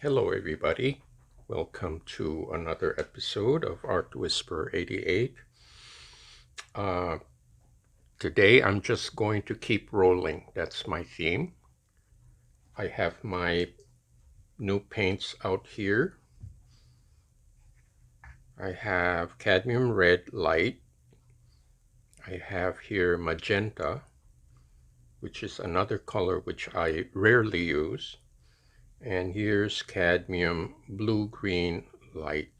Hello, everybody. Welcome to another episode of Art Whisper 88. Uh, Today, I'm just going to keep rolling. That's my theme. I have my new paints out here. I have cadmium red light. I have here magenta, which is another color which I rarely use. And here's cadmium blue-green light.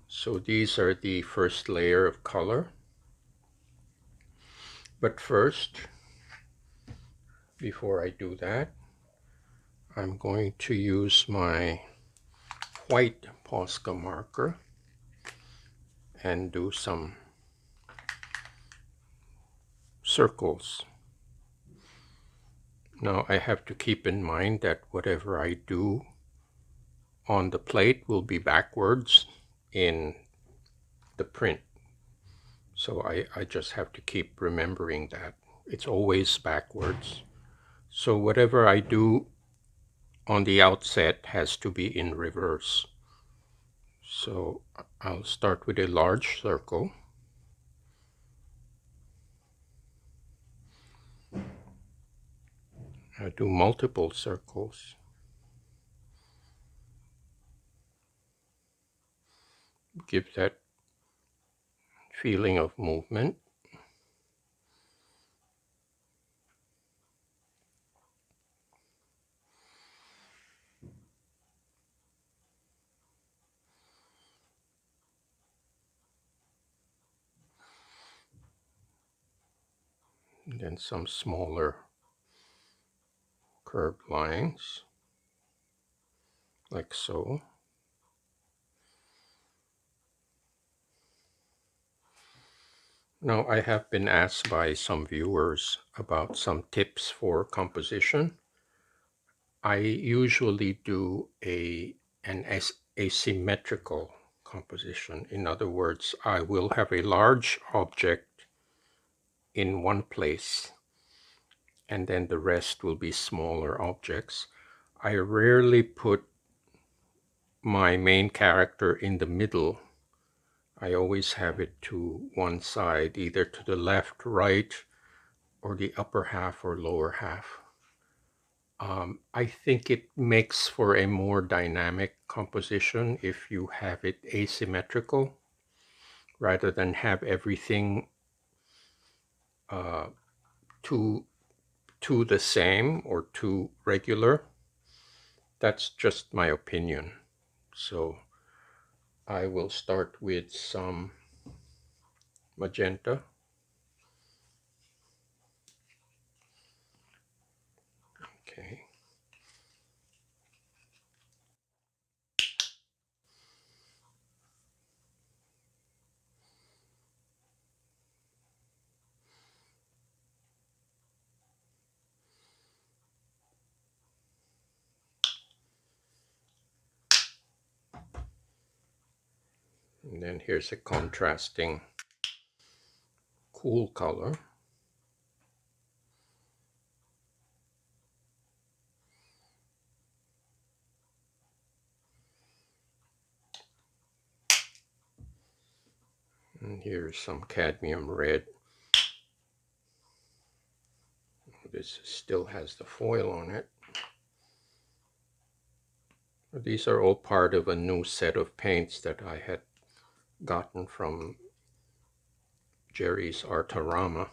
So these are the first layer of color. But first, before I do that, I'm going to use my white Posca marker and do some circles. Now I have to keep in mind that whatever I do on the plate will be backwards in the print. So I just have to keep remembering that. It's always backwards. So whatever I do on the outset has to be in reverse. So I'll start with a large circle. I do multiple circles. Give that feeling of movement. And then some smaller curved lines, like so. Now, I have been asked by some viewers about some tips for composition. I usually do an asymmetrical composition. In other words, I will have a large object in one place, and then the rest will be smaller objects. I rarely put my main character in the middle. I always have it to one side, either to the left, right, or the upper half or lower half. I think it makes for a more dynamic composition if you have it asymmetrical rather than have everything uh, too the same or too regular. That's just my opinion. So I will start with some magenta. Okay. And then here's a contrasting cool color. And here's some cadmium red. This still has the foil on it. These are all part of a new set of paints that I had gotten from Jerry's Artarama.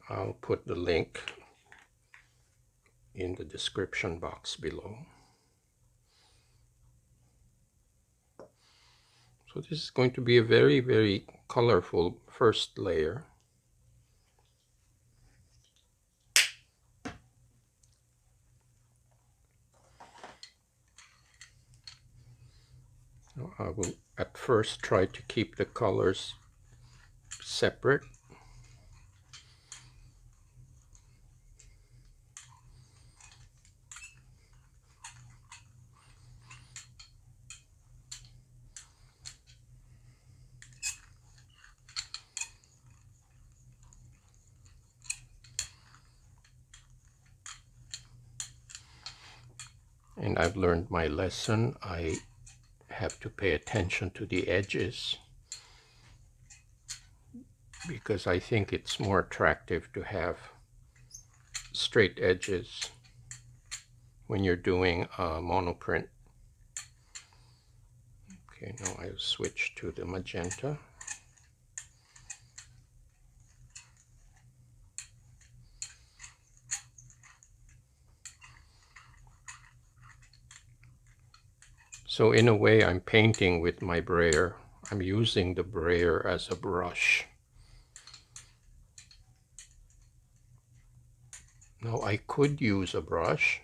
I'll put the link in the description box below. So this is going to be a very, very colorful first layer. I will at first try to keep the colors separate. And I've learned my lesson. I have to pay attention to the edges because I think it's more attractive to have straight edges when you're doing a monoprint. Okay, now I'll switch to the magenta. So in a way, I'm painting with my brayer. I'm using the brayer as a brush. Now I could use a brush,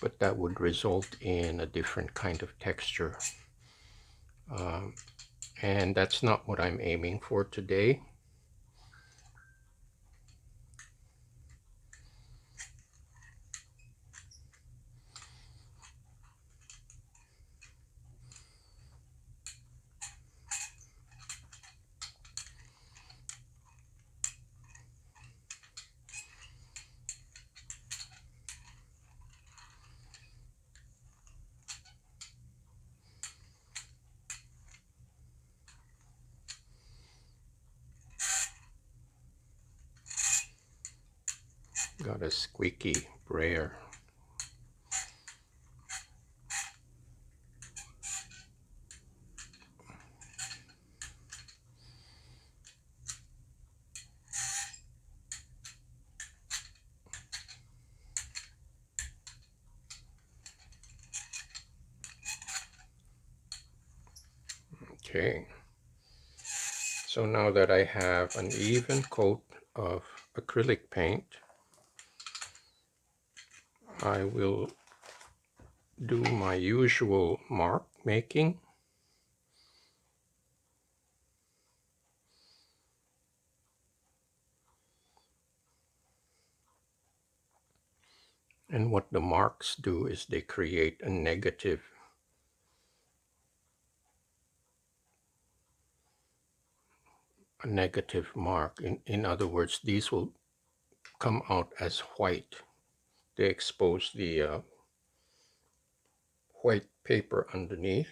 but that would result in a different kind of texture. And that's not what I'm aiming for today. Got a squeaky brayer. Okay, so now that I have an even coat of acrylic paint, I will do my usual mark making. And what the marks do is they create a negative mark. In other words, these will come out as white. They expose the white paper underneath.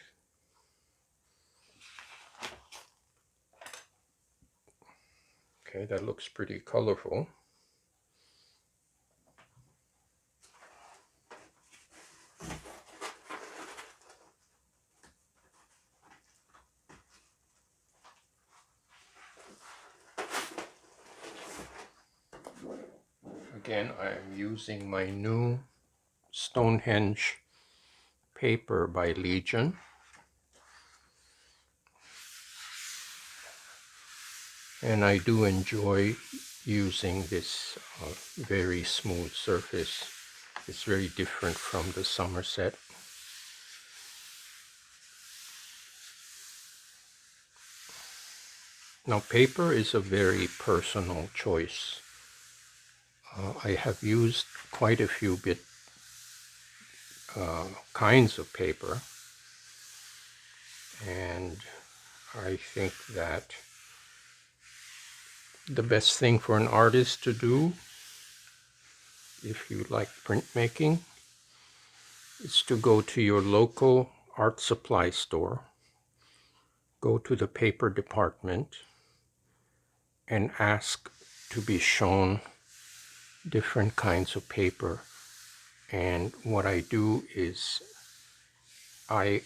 Okay, that looks pretty colorful. Again, I'm using my new Stonehenge paper by Legion. And I do enjoy using this very smooth surface. It's very different from the Somerset. Now, paper is a very personal choice. I have used quite a few kinds of paper, and I think that the best thing for an artist to do, if you like printmaking, is to go to your local art supply store, go to the paper department, and ask to be shown different kinds of paper. And what I do is I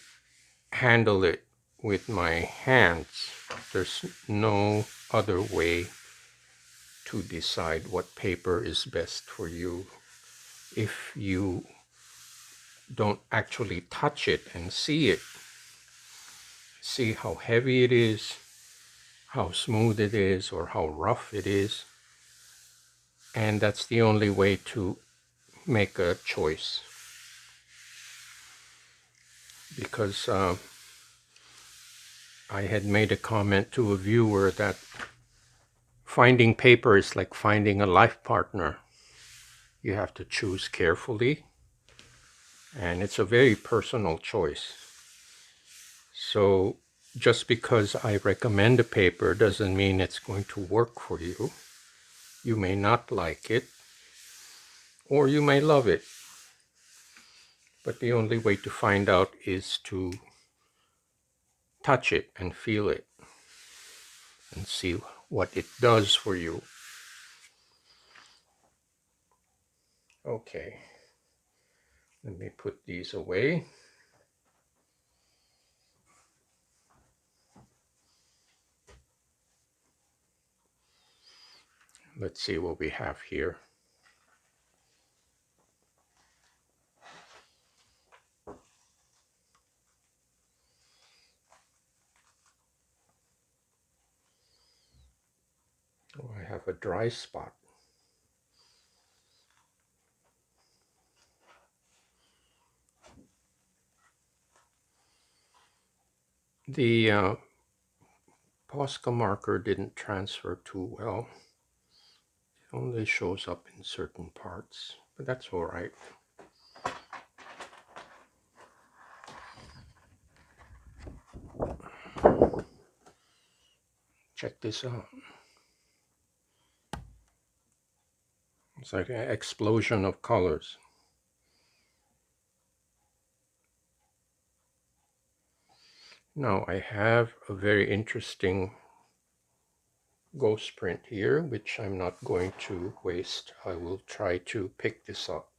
handle it with my hands. There's no other way to decide what paper is best for you. If you don't actually touch it and see it, see how heavy it is, how smooth it is, or how rough it is, and that's the only way to make a choice. Because I had made a comment to a viewer that finding paper is like finding a life partner. You have to choose carefully, and it's a very personal choice. So just because I recommend a paper doesn't mean it's going to work for you. You may not like it, or you may love it. But the only way to find out is to touch it and feel it and see what it does for you. Okay, let me put these away. Let's see what we have here. Oh, I have a dry spot. The Posca marker didn't transfer too well. It only shows up in certain parts, but that's all right. Check this out. It's like an explosion of colors. Now I have a very interesting ghost print here, which I'm not going to waste. I will try to pick this up.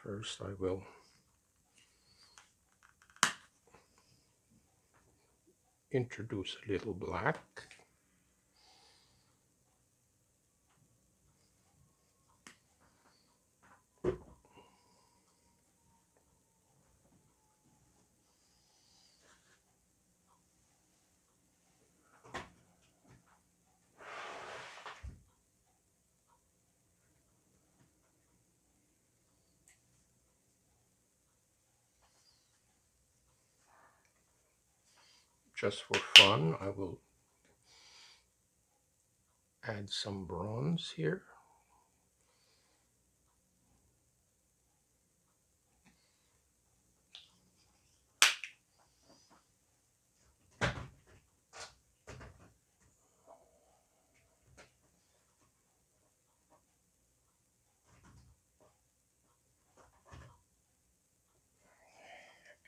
First I will introduce a little black. Just for fun, I will add some bronze here.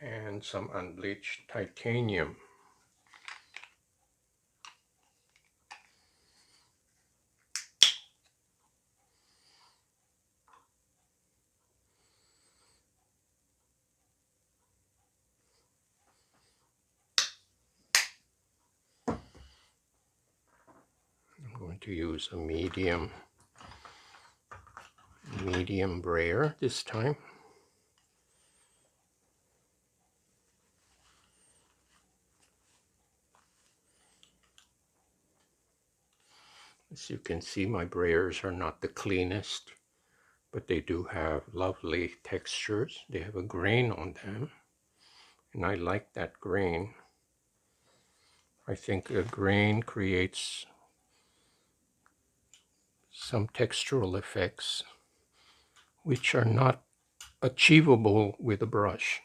And some unbleached titanium. I'm going to use a medium brayer this time. As you can see, my brayers are not the cleanest, but they do have lovely textures. They have a grain on them, and I like that grain. I think a grain creates some textural effects which are not achievable with a brush.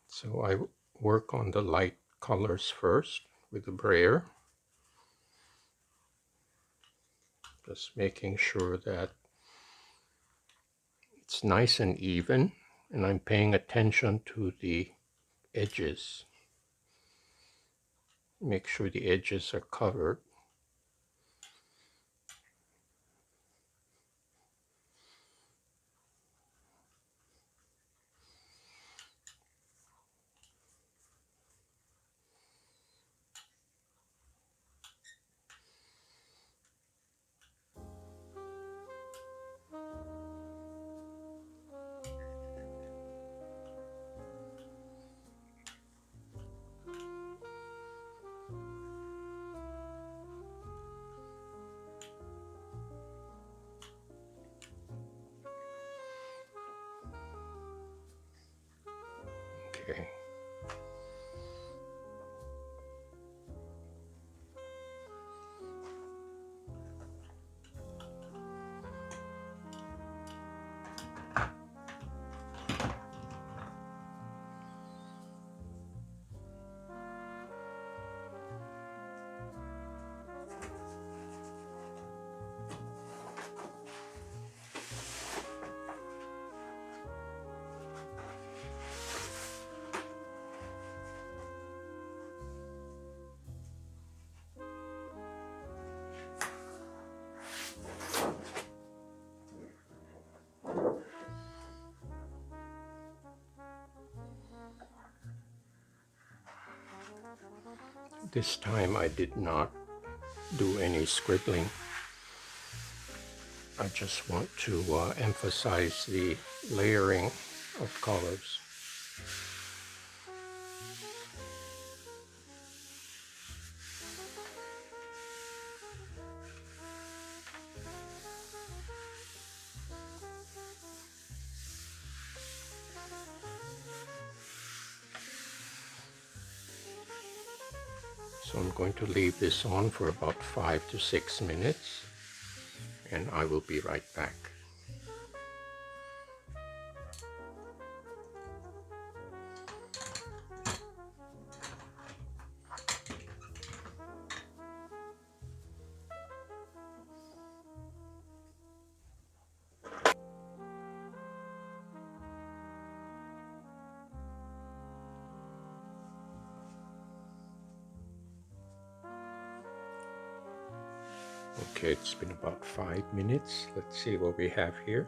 So I work on the light colors first with the brayer, just making sure that it's nice and even, and I'm paying attention to the edges. Make sure the edges are covered. This time I did not do any scribbling. I just want to emphasize the layering of colors. So I'm going to leave this on for about 5 to 6 minutes, and I will be right back. Okay, it's been about 5 minutes. Let's see what we have here.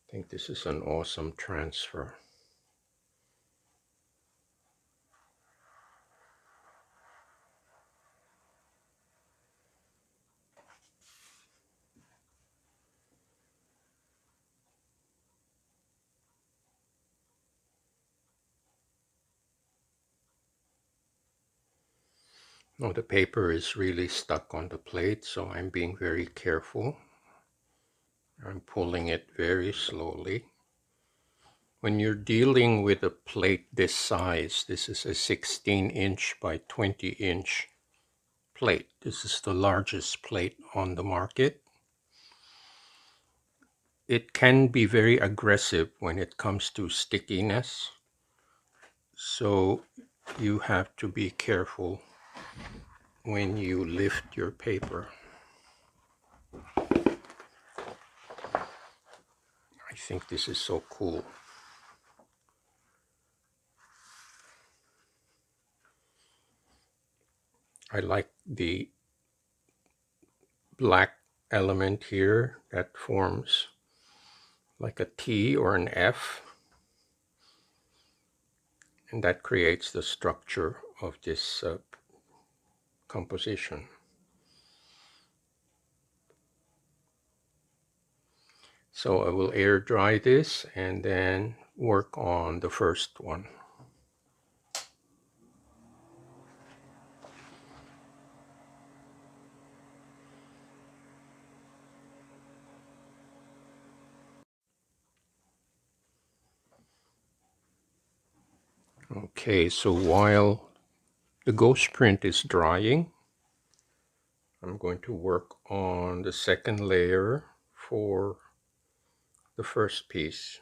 I think this is an awesome transfer. Now the paper is really stuck on the plate, so I'm being very careful. I'm pulling it very slowly. When you're dealing with a plate this size, this is a 16-inch by 20-inch plate. This is the largest plate on the market. It can be very aggressive when it comes to stickiness, so you have to be careful when you lift your paper. I think this is so cool. I like the black element here that forms like a T or an F, and that creates the structure of this composition. So I will air dry this and then work on the first one. Okay, so while the ghost print is drying, I'm going to work on the second layer for the first piece.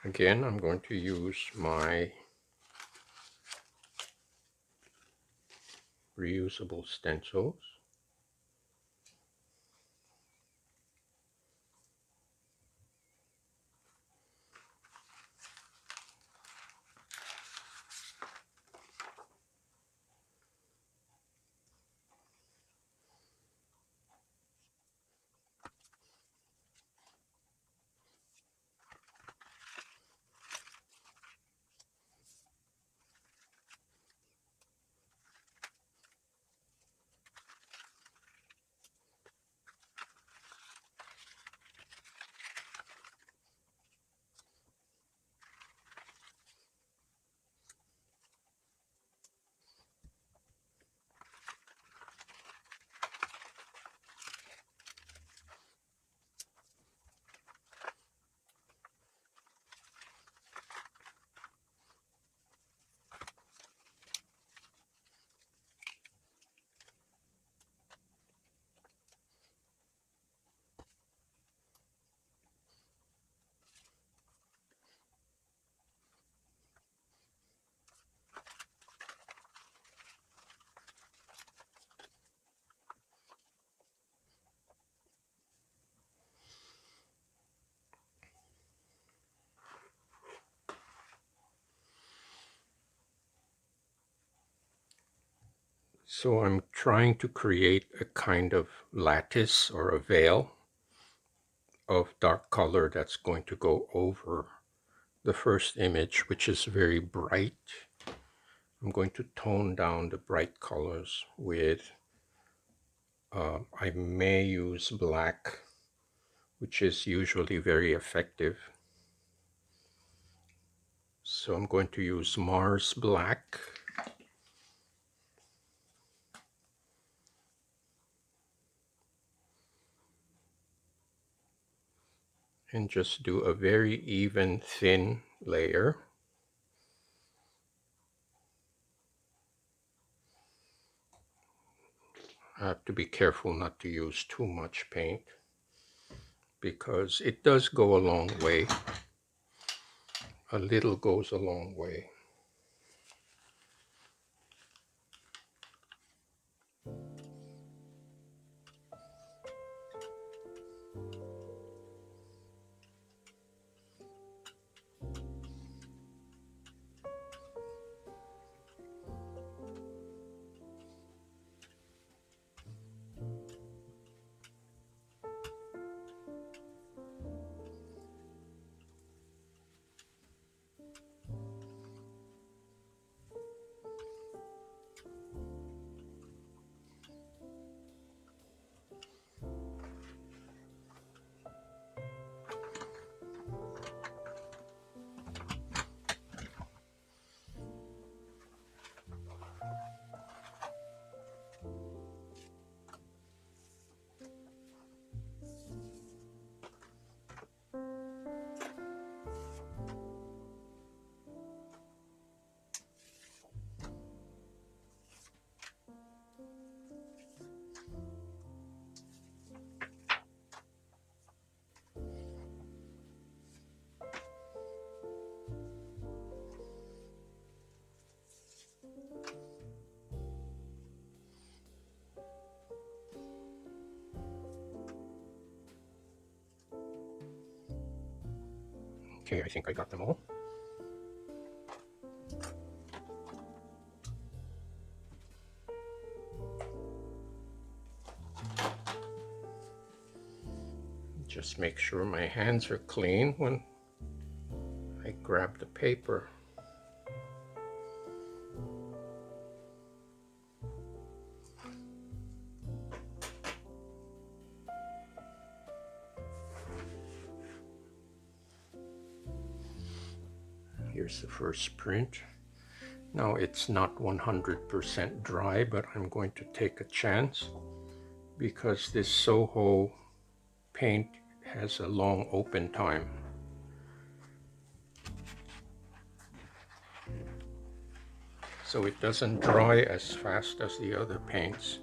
Again, I'm going to use my reusable stencils. So I'm trying to create a kind of lattice or a veil of dark color that's going to go over the first image, which is very bright. I'm going to tone down the bright colors with, I may use black, which is usually very effective. So I'm going to use Mars Black. And just do a very even, thin layer. I have to be careful not to use too much paint because it does go a long way. A little goes a long way. Okay, I think I got them all. Just make sure my hands are clean when I grab the paper. Here's the first print. Now it's not 100% dry, but I'm going to take a chance because this Soho paint has a long open time. So it doesn't dry as fast as the other paints.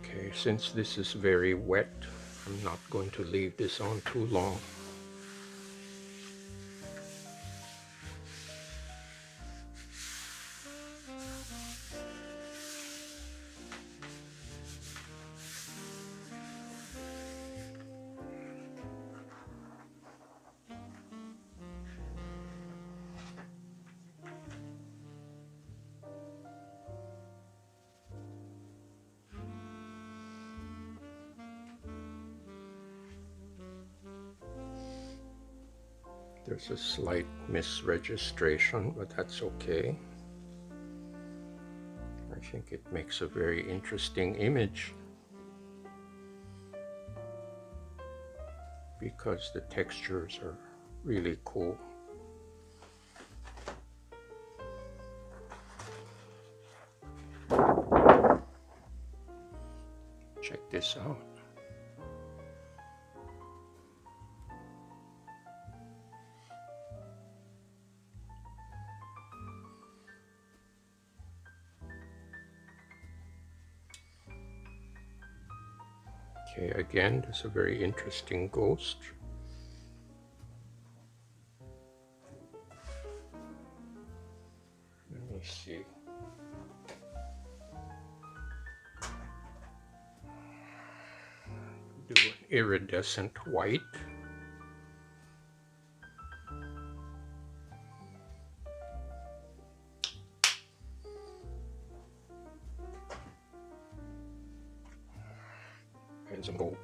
Okay, since this is very wet, I'm not going to leave this on too long. There's a slight misregistration, but that's okay. I think it makes a very interesting image because the textures are really cool. this out. Okay, again, there's a very interesting ghost. Let me see. Do an iridescent white. And some gold.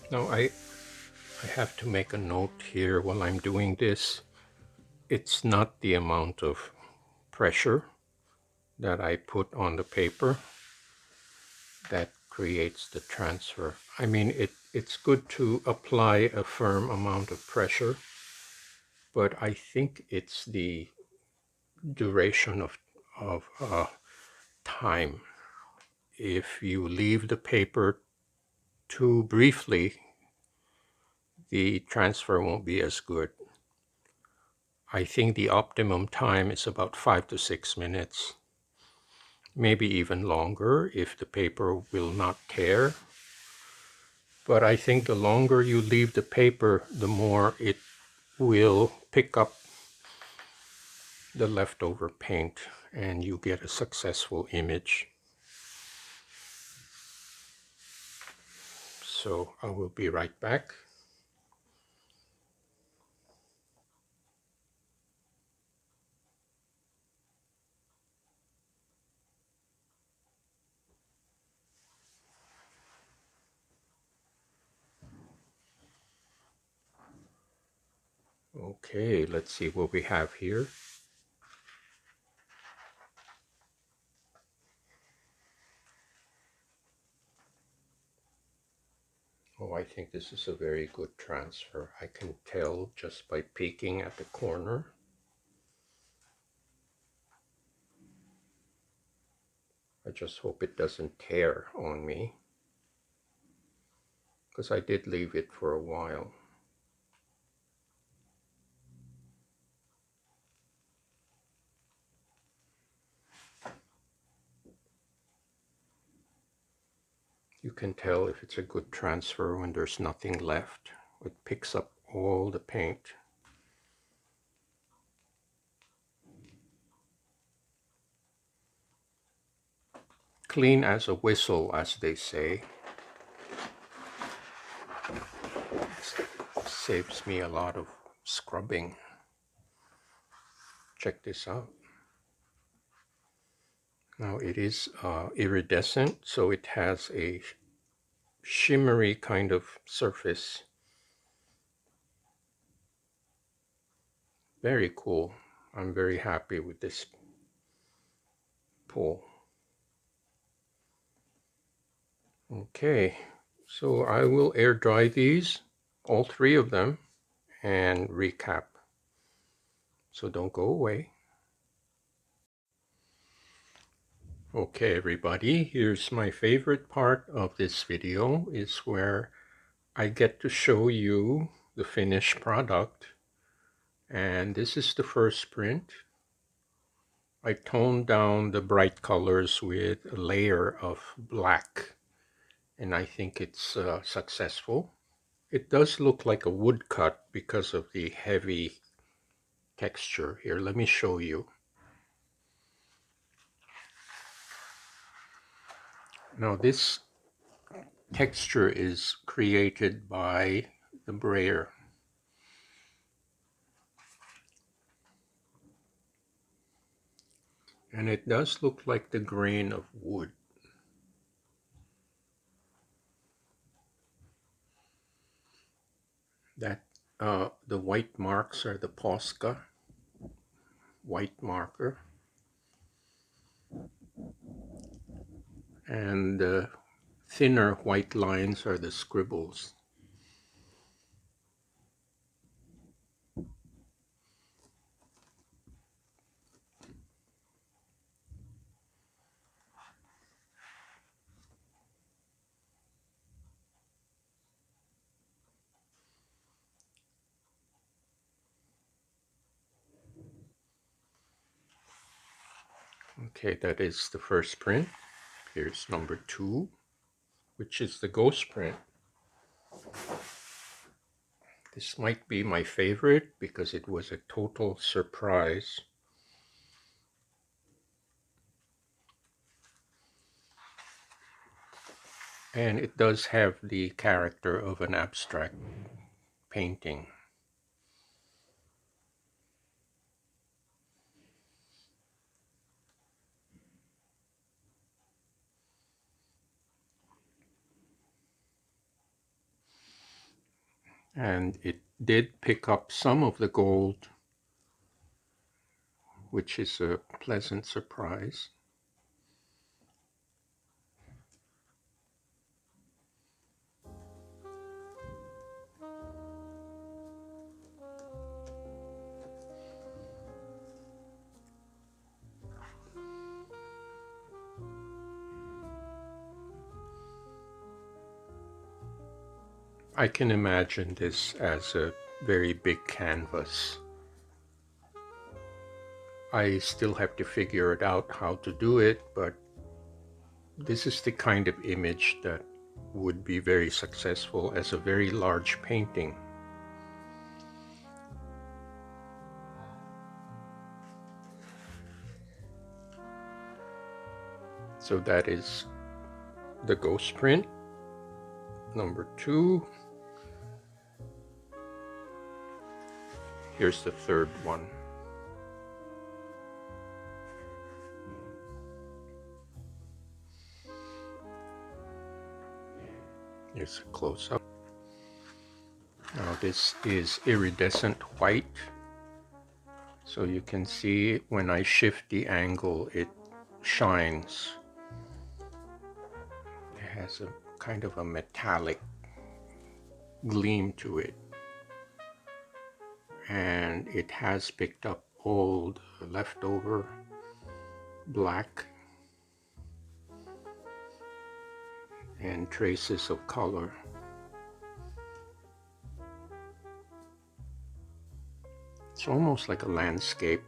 Now I have to make a note here while I'm doing this. It's not the amount of pressure that I put on the paper that creates the transfer. I mean, it's good to apply a firm amount of pressure, but I think it's the duration of time. If you leave the paper too briefly, the transfer won't be as good. I think the optimum time is about 5 to 6 minutes, maybe even longer if the paper will not tear. But I think the longer you leave the paper, the more it will pick up the leftover paint and you get a successful image. So I will be right back. Okay, let's see what we have here. Oh, I think this is a very good transfer. I can tell just by peeking at the corner. I just hope it doesn't tear on me, because I did leave it for a while. You can tell if it's a good transfer when there's nothing left. It picks up all the paint. Clean as a whistle, as they say. Saves me a lot of scrubbing. Check this out. Now it is iridescent, so it has a shimmery kind of surface. Very cool. I'm very happy with this pull. Okay, so I will air dry these, all three of them, and recap. So don't go away. Okay, everybody, here's my favorite part of this video is where I get to show you the finished product. And this is the first print. I toned down the bright colors with a layer of black, and I think it's successful. It does look like a woodcut because of the heavy texture. Here, let me show you. Now this texture is created by the brayer. And it does look like the grain of wood. That the white marks are the Posca white marker. And the thinner white lines are the scribbles. Okay, that is the first print. Here's number 2, which is the ghost print. This might be my favorite because it was a total surprise. And it does have the character of an abstract painting. And it did pick up some of the gold, which is a pleasant surprise. I can imagine this as a very big canvas. I still have to figure it out how to do it, but this is the kind of image that would be very successful as a very large painting. So that is the ghost print, number 2. Here's the third one. Here's a close-up. Now this is iridescent white. So you can see when I shift the angle, it shines. It has a kind of a metallic gleam to it. And it has picked up all the leftover black and traces of color. It's almost like a landscape.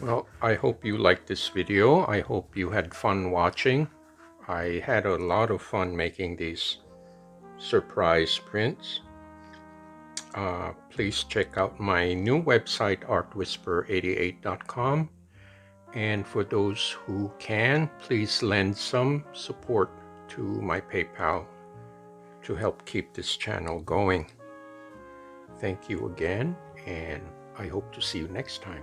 Well, I hope you liked this video. I hope you had fun watching. I had a lot of fun making these surprise prints. Please check out my new website, artwhisper88.com. And for those who can, please lend some support to my PayPal to help keep this channel going. thank you again, and I hope to see you next time.